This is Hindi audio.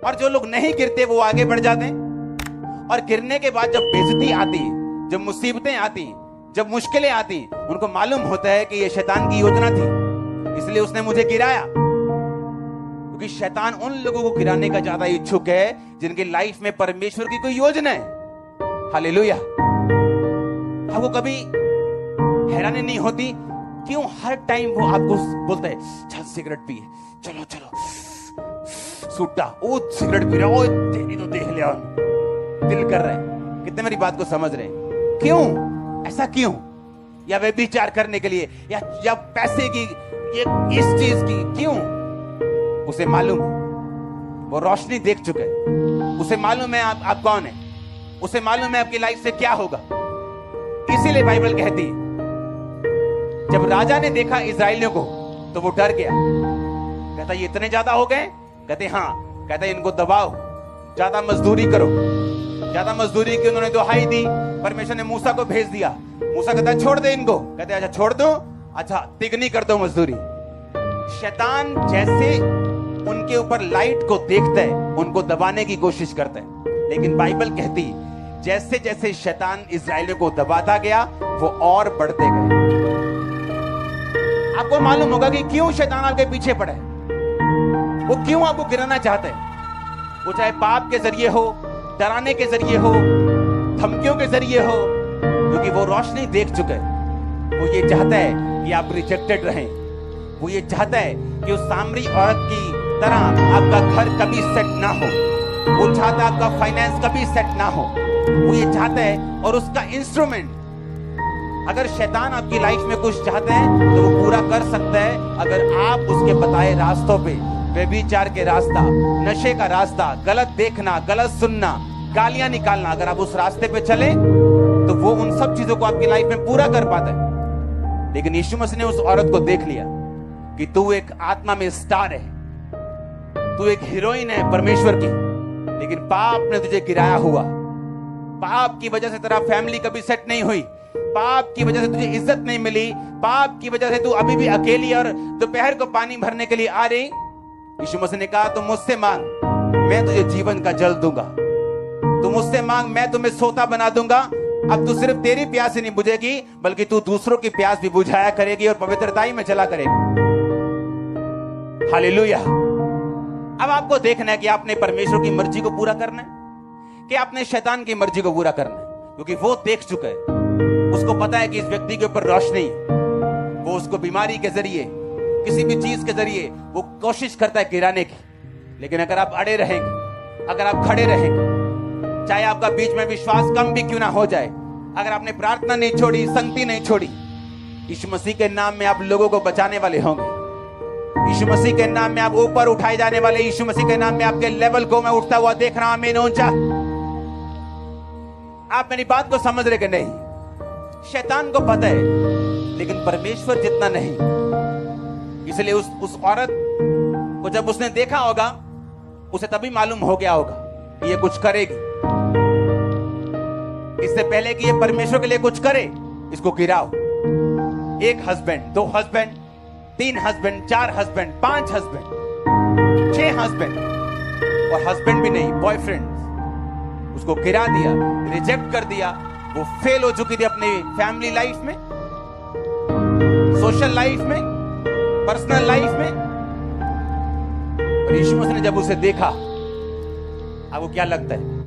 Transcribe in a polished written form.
और जो लोग नहीं गिरते वो आगे बढ़ जाते हैं। और गिरने के बाद जब बेइज्जती आती, जब मुसीबतें आती, जब मुश्किलें आती, उनको मालूम होता है कि ये शैतान की योजना थी, इसलिए उसने मुझे गिराया। क्योंकि शैतान उन लोगों को गिराने का ज्यादा इच्छुक है जिनकी लाइफ में परमेश्वर की कोई योजना है। हालेलुया। आपको कभी हैरानी नहीं होती क्यों हर टाइम वो आपको बोलता है चल सिगरेट पी, चलो चलो सूटा, ओ सिगरेट पी रहा, ओ तेरी तो देख लिया, दिल कर रहा है। कितने मेरी बात को समझ रहे हैं? क्यों ऐसा क्यों? या वे विचार करने के लिए, या पैसे की, ये इस चीज की, क्यों? उसे मालूम है, वो रोशनी देख चुके हैं, उसे मालूम है आप कौन है, उसे मालूम है आपकी लाइफ से क्या होगा। इसीलिए बाइबल कहती है जब राजा ने देखा इजराइलियों को तो वो डर गया। कहता ये इतने ज्यादा हो गए? कहते हाँ। कहता इनको दबाओ, ज्यादा मजदूरी करो। ज्यादा मजदूरी की उन्होंने दुहाई दी। परमेश्वर ने मूसा को भेज दिया। मूसा कहता छोड़ दे इनको। कहते अच्छा छोड़ दो, अच्छा तिगनी कर दो मजदूरी। शैतान जैसे उनके ऊपर लाइट को देखता है उनको दबाने की कोशिश करता है। लेकिन बाइबल कहती जैसे जैसे शैतान इजराइलियों को दबाता गया वो और बढ़ते गए। आपको मालूम होगा कि क्यों शैतान आपके पीछे पड़ा है, वो क्यों आपको गिराना चाहता है। वो चाहे पाप के जरिए हो, डराने के जरिए हो, धमकियों के जरिए हो, क्योंकि वो रोशनी देख चुका है। वो ये चाहता है कि आप रिजेक्टेड रहें। वो ये चाहता है कि उस सामरी औरत की तरह आपका घर कभी सेट ना हो। वो चाहता है आपका फाइनेंस कभी सेट ना हो। वो ये चाहता है, और उसका इंस्ट्रूमेंट, अगर शैतान आपकी लाइफ में कुछ चाहता है तो वो पूरा कर सकता है अगर आप उसके बताए रास्तों पे, व्यभिचार के रास्ता, नशे का रास्ता, गलत देखना, गलत सुनना, गालियां निकालना, अगर आप उस रास्ते पे चले तो वो उन सब चीजों को आपकी लाइफ में पूरा कर पाता है। लेकिन यीशु मसीह ने उस औरत को देख लिया कि तू एक आत्मा में स्टार है, तू एक हीरोइन है परमेश्वर की, लेकिन पाप ने तुझे गिराया हुआ। पाप की वजह से तेरा फैमिली कभी सेट नहीं हुई, पाप की वजह से तुझे इज्जत नहीं मिली, पाप की वजह से तू अभी भी अकेली और दोपहर को पानी भरने के लिए आ रही। यीशु मसीह ने कहा तुम मुझसे मांग, मैं तुझे जीवन का जल दूंगा। तुम मुझसे मांग, मैं तुम्हें सोता बना दूंगा। अब तू सिर्फ तेरी प्यास ही नहीं बुझेगी बल्कि तू दूसरों की प्यास भी बुझाया करेगी और पवित्रताई में चला करेगी। हालेलुया। अब आपको देखना है कि आपने परमेश्वर की मर्जी को पूरा करना है कि आपने शैतान की मर्जी को पूरा करना है, क्योंकि वो देख चुका है। उसको पता है कि इस व्यक्ति के ऊपर रोशनी है। वो उसको बीमारी के जरिए, किसी भी चीज के जरिए वो कोशिश करता है गिराने की। लेकिन अगर आप अड़े रहेंगे, अगर आप खड़े रहेंगे, चाहे आपका बीच में विश्वास कम भी क्यों ना हो जाए, अगर आपने प्रार्थना नहीं छोड़ी, संगति नहीं छोड़ी, यीशु मसीह के नाम में आप लोगों को बचाने वाले होंगे। यीशु मसीह के नाम में आप ऊपर उठाए जाने वाले। यीशु मसीह के नाम में आपके लेवल को मैं उठता हुआ देख रहा हूं। आमीन ऊंचा। आप मेरी बात को समझ रहे कि नहीं? शैतान को पता है लेकिन परमेश्वर जितना नहीं। इसलिए उस औरत को जब उसने देखा होगा, उसे तभी मालूम हो गया होगा कि ये कुछ करेगी। इससे पहले कि ये परमेश्वर के लिए कुछ करे, इसको गिराओ। एक husband, 2 husband, 3 husband, 4 husband, 5 husband, 6 husband, और हस्बैंड भी नहीं, बॉयफ्रेंड, उसको गिरा दिया, रिजेक्ट कर दिया। वो फेल हो चुकी थी अपनी फैमिली लाइफ में, सोशल लाइफ में, पर्सनल लाइफ में। और यीशु मसीह ने जब उसे देखा, आपको क्या लगता है?